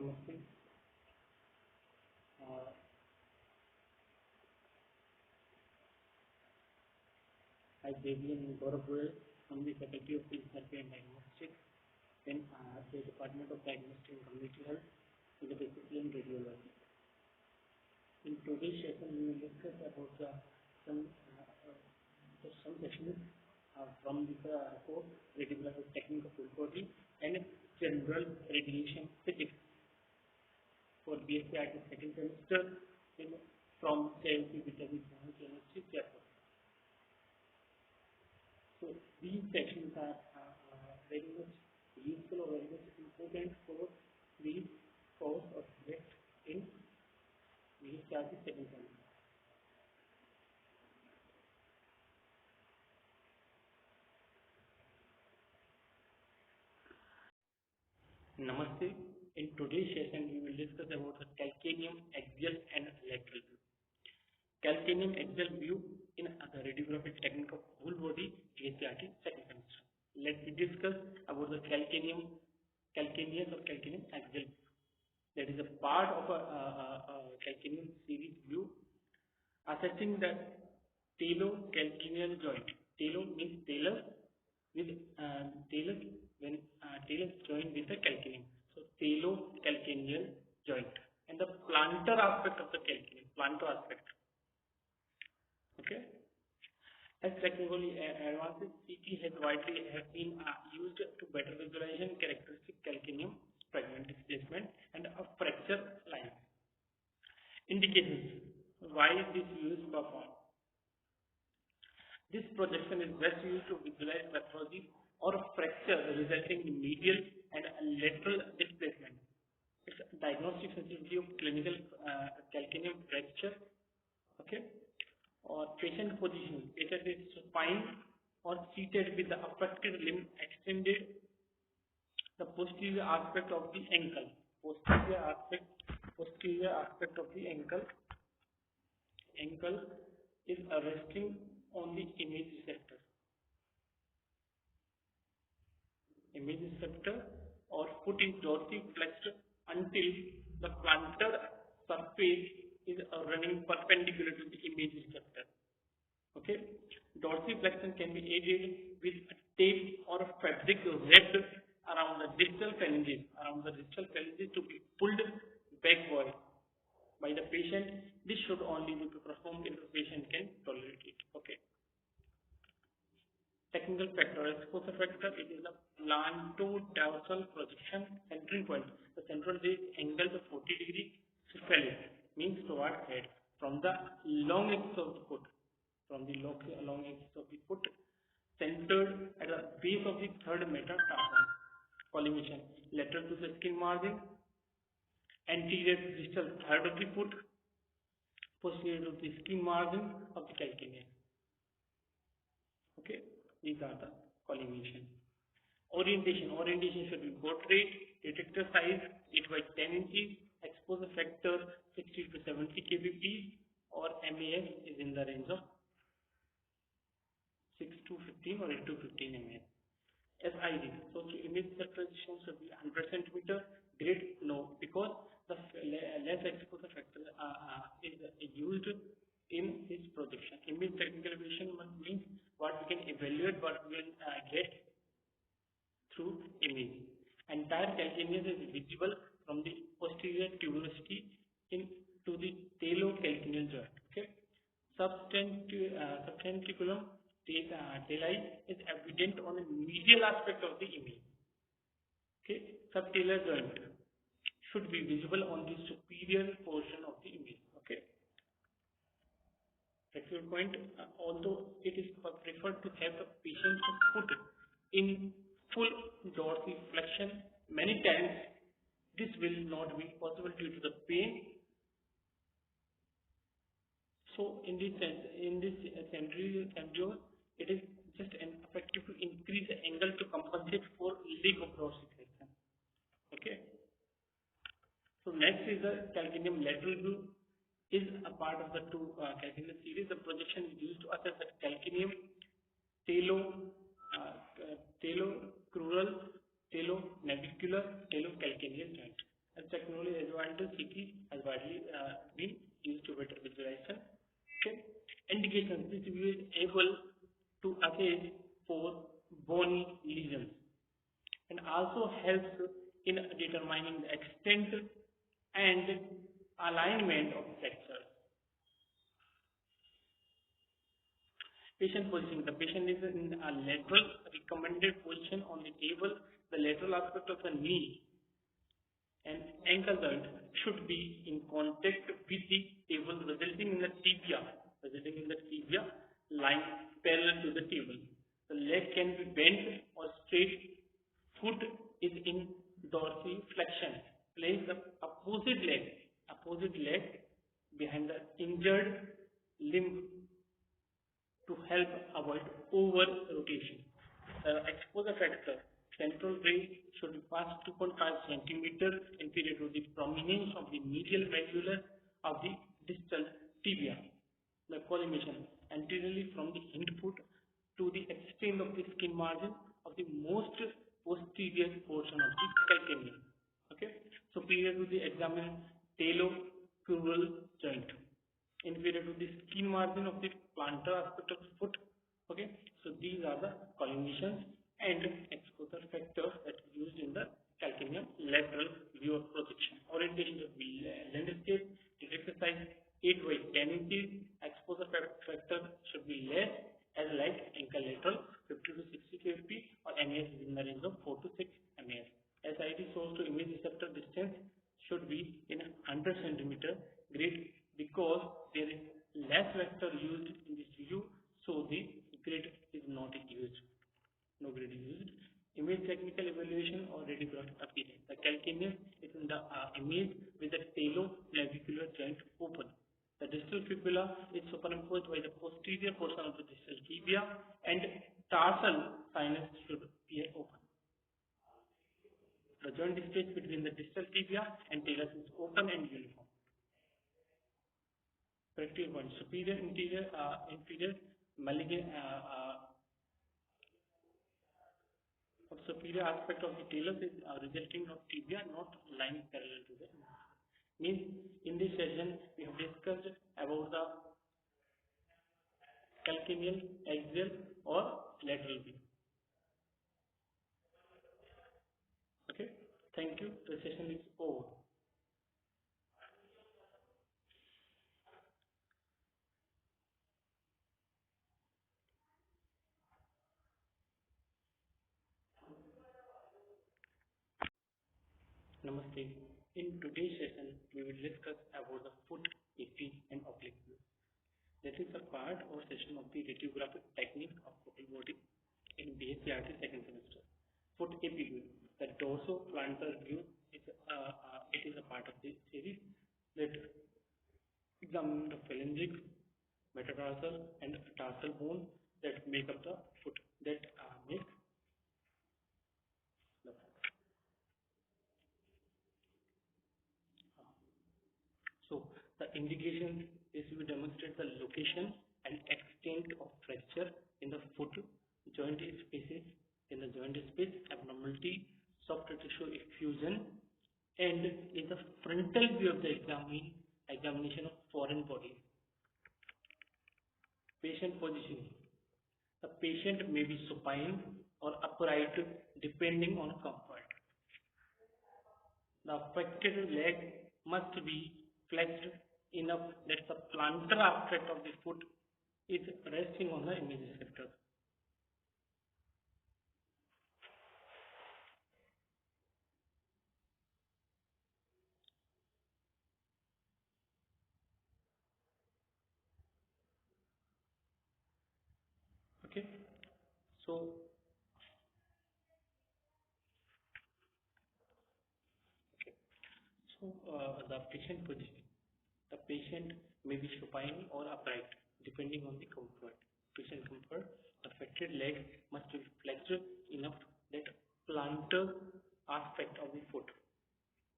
Namaste. I JV'N Gaurav from the Faculty of Physiotherapy and Diagnostics in the Department of Diagnostics and Community Health in the discipline Radiographic. In today's session, we will discuss about some sections from the course Radiographic Technique of Full Body and General Radiation Physics for BScRT second semester from JV'N Chemistry chapter. So these sections are very much useful or very much important for the course of subject in BScRT second semester. Namaste. In today's session, we will discuss about the calcaneum axial and lateral view. Calcaneum axial view in the radiographic technique of whole body BScRT second semester. Let me discuss about the calcaneum axial view. That is a part of a calcaneum series view assessing the talocalcaneal joint. Talo means tailor with when tailor joined with the calcaneum. So talocalcaneal joint and the plantar aspect of the calcaneum. Plantar aspect. Okay. As technically advances, CT has widely been used to better visualization characteristic calcaneum fragment displacement and a fracture line. Indications why this view is performed. This projection is best used to visualize pathology or fracture resulting in medial and lateral displacement. It's a diagnostic sensitivity of clinical calcaneum fracture. Okay. Or patient position. Patient is supine or seated with the affected limb extended. The posterior aspect of the ankle. Posterior aspect of the ankle. Ankle is resting on the image receptor. Image receptor or foot is dorsiflexed until the plantar surface is running perpendicular to the image receptor. Okay. Dorsiflexion can be aided with a tape or a fabric wrapped around the distal phalanges, to be pulled backward by the patient. This should only be performed if the patient can tolerate it. Okay. Technical factor, exposure factor, it is a planto-dorsal projection centering point. The central is angled 40 degree cephalus, means toward head, from the long axis of the foot, centered at the base of the third metatarsal. Collimation, lateral to the skin margin, anterior to the distal third of the foot, posterior to the skin margin of the calcaneum. Okay, these are the collimation. Orientation should be portrait, detector size 8 by 10 inches, exposure factor 60 to 70 kbp, or MAS is in the range of 6 to 15 or 8 to 15 MAS. SID, so the image separation should be 100 centimeter. Grade no, because the less exposure factor is used in this projection. Image technical evaluation means what we can evaluate, what we will get through image. Entire calcaneum is visible from the posterior tuberosity into the talocalcaneal joint. Okay. Substanticulum tali is evident on the medial aspect of the image. Okay. Subtalar joint should be visible on the superior portion of the image. Okay. Practical point, although it is preferred to have the patient's foot in full dorsiflexion, many times this will not be possible due to the pain. So in this scenario, it is just effective to increase the angle to compensate for lack of dorsiflexion. Okay. So next is the calcaneum lateral view. Is a part of the two calcaneum series. The projection is used to assess the calcaneum talocrural, talonavicular, talocalcaneal joint. And technology advantage CT has widely been used to better visualization. Okay. Indications. This view is able to assess for bony lesions and also helps in determining the extent and alignment of the fracture. Patient positioning. The patient is in a lateral recommended position on the table. The lateral aspect of the knee and ankle joint should be in contact with the table, resulting in the tibia lying parallel to the table. The leg can be bent or straight. Foot is in dorsiflexion. Place the opposite leg behind the injured limb to help avoid over rotation. The exposure factor, central ray should be past 2.5 centimeter inferior to the prominence of the medial malleolus of the distal tibia. The collimation anteriorly from the hindfoot to the extent of the skin margin of the most posterior portion of the calcaneum. Okay, superior to the examined talocrural joint, inferior to the skin margin of the plantar aspect of the foot. Okay, so these are the collimations and exposure factors that are used in the calcaneum lateral view of projection. Orientation of the landscape. This exercise 8 by 10 inches. Exposure factor should be less as like ankle lateral 50 to 60 kp or MAS in the range of 4 to 6 MAS. SID source to image receptor distance should be in 100 centimeter grid because there is less vector used in this view, so the grid is not used. No grid is used. Image technical evaluation or radiographic appearance. The calcaneum is in the image with the taloclavicular joint open. The distal fibula is superimposed by the posterior portion of the distal tibia and tarsal sinus should be open. The joint space between the distal tibia and talus is open and uniform. Practical point. Superior inferior malignant superior aspect of the talus is resulting of tibia not lying parallel to the means. In this session we have discussed about the calcaneal axial or lateral view. Okay, thank you. The session is over. Namaste. In today's session, we will discuss about the foot, AP, and oblique view. That is a part or session of the radiographic technique of focal body in BScRT second semester. Foot AP view. The dorsoplantar view is it is a part of the series that examine the phalangic, metatarsal, and tarsal bone that make up the foot that make the foot. So the indication is to demonstrate the location and extent of fracture in the foot joint spaces, in the joint space, abnormality, soft tissue effusion, and in the frontal view of the examination of foreign bodies. Patient positioning. The patient may be supine or upright depending on comfort. The affected leg must be flexed enough that the plantar aspect of the foot is resting on the image receptor. Okay, so the patient position. The patient may be supine or upright depending on the comfort. Patient comfort. Affected leg must be flexed enough that plantar aspect of the foot,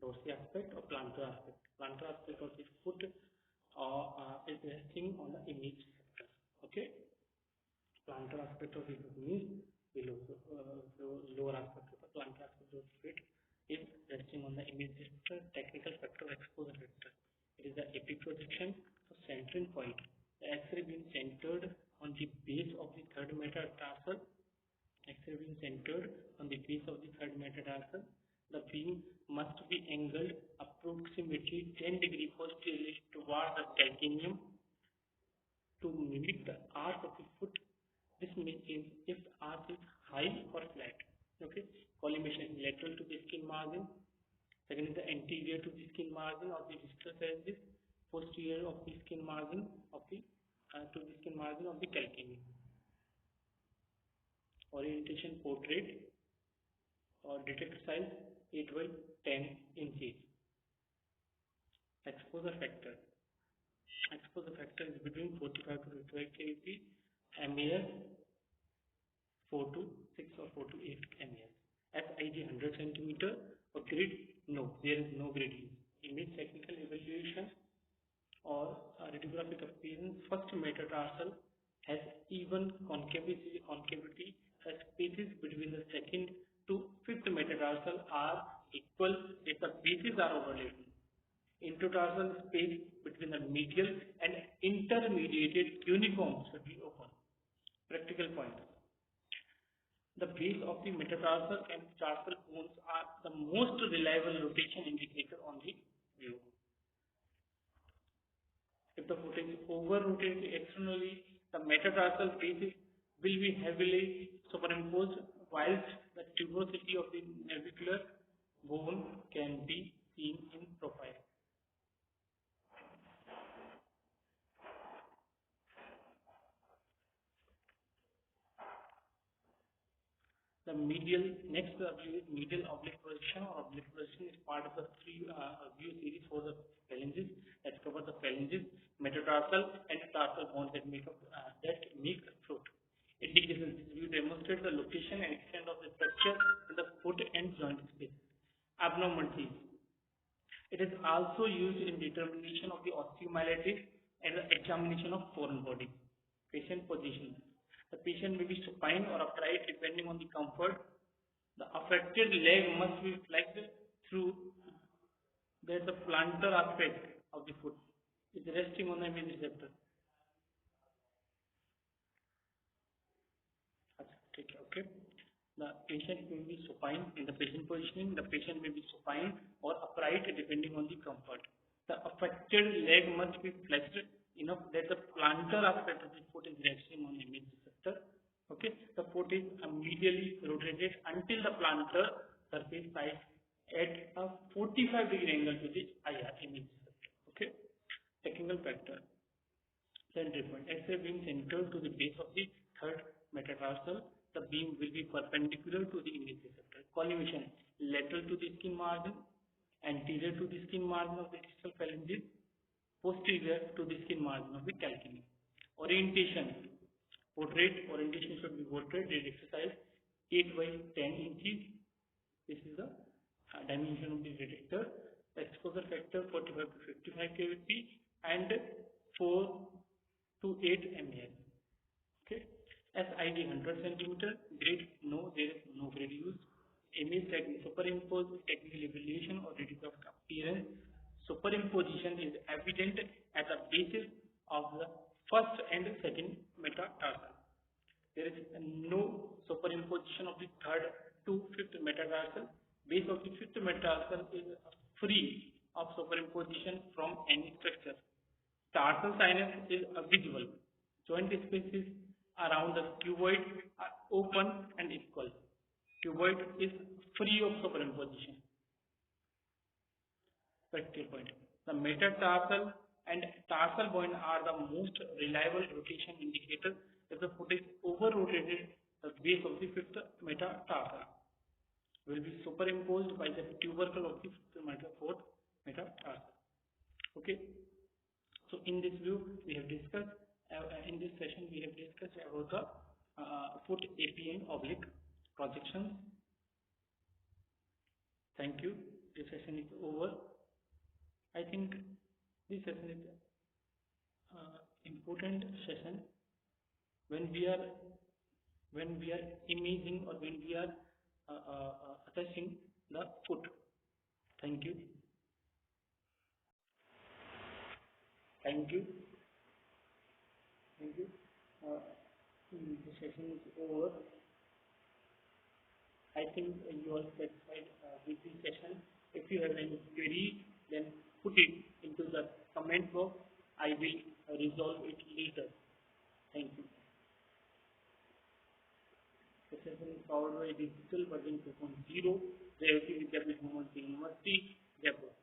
dorsal aspect or plantar aspect. Plantar aspect of the foot is resting on the image receptor. Okay. Plantar aspect of the foot means below. So lower aspect of the plantar aspect of the foot is resting on the image receptor important point. The X-ray beam centered on the base of the third metatarsal. X-ray beam centered on the base of the third metatarsal. The beam must be angled approximately 10 degrees posteriorly towards the calcaneum to mimic the arc of the foot. This means if the arc is high or flat. Okay, collimation lateral to the skin margin. Second is the anterior to the skin margin of the distal phalanges, posterior of the skin margin of the to the skin margin of the calcaneum. Orientation portrait or detector size 8 by 10 inches. Exposure factor. Exposure factor is between 45 to 55 kV, MAS 4 to 6 or 4 to 8 MAS. SIG 100 centimeter or grid? No, there is no grid used. Image technical evaluation or radiographic appearance. First metatarsal has even concavity. Spaces between the second to fifth metatarsal are equal if the bases are overlapping. Intertarsal space between the medial and intermediate cuneiform should be open. Practical points. The base of the metatarsal and tarsal bones are the most reliable rotation indicator on the view. If the foot is over-rotated externally, the metatarsal bases will be heavily superimposed, whilst the tuberosity of the navicular bone can be seen in profile. The medial, next view is medial oblique projection or oblique projection is part of the three view series for the phalanges that cover the phalanges, metatarsal and tarsal bones that make the foot. Indications. This view demonstrates the location and extent of the structure in the foot and joint space. Abnormalities. It is also used in determination of the osteomyelitis and the examination of foreign body. Patient position. The patient may be supine or upright depending on the comfort. The affected leg must be flexed through that the plantar aspect of the foot is resting on the image receptor. Okay. The patient may be supine in the patient positioning. The patient may be supine or upright depending on the comfort. The affected leg must be flexed enough that the plantar aspect of the foot is resting on the image receptor. Okay, the foot is medially rotated until the plantar surface side at a 45-degree angle to the IR image receptor. Okay, technical factor. Central point. X-ray beam centered to the base of the third metatarsal. The beam will be perpendicular to the image receptor. Collimation lateral to the skin margin, anterior to the skin margin of the distal phalanges, posterior to the skin margin of the calcaneum. Orientation. Portrait. Orientation should be portrait. This exercise 8 by 10 inches. This is the dimension of the detector. The exposure factor 45 to 55 kVp and 4 to 8 MAS. Okay. SID 100 centimeter. Grade? No, there is no grade used. Image superimposed technical evaluation or radiographic appearance. Superimposition is evident at the basis of the first and second metatarsal. There is no superimposition of the third to fifth metatarsal. Base of the fifth metatarsal is free of superimposition from any structure. Tarsal sinus is visible. Joint spaces around the cuboid are open and equal. Cuboid is free of superimposition. Practical point. The metatarsal and tarsal bone are the most reliable rotation indicator. If the foot is over-rotated, the base of the fifth metatarsal will be superimposed by the tubercle of the fourth metatarsal. Okay. So in this view, we have discussed, in this session, we have discussed about the foot APN oblique projections. Thank you. This session is over. I think this session is important session when we are imaging or when we are assessing the foot. Thank you. Thank you. uh, the session is over. I think you are satisfied with this session. If you have any query, then put it into the comment box. I will resolve it later. Thank you. The session is powered by Digital Version 2.0, JV'N University, Jaipur.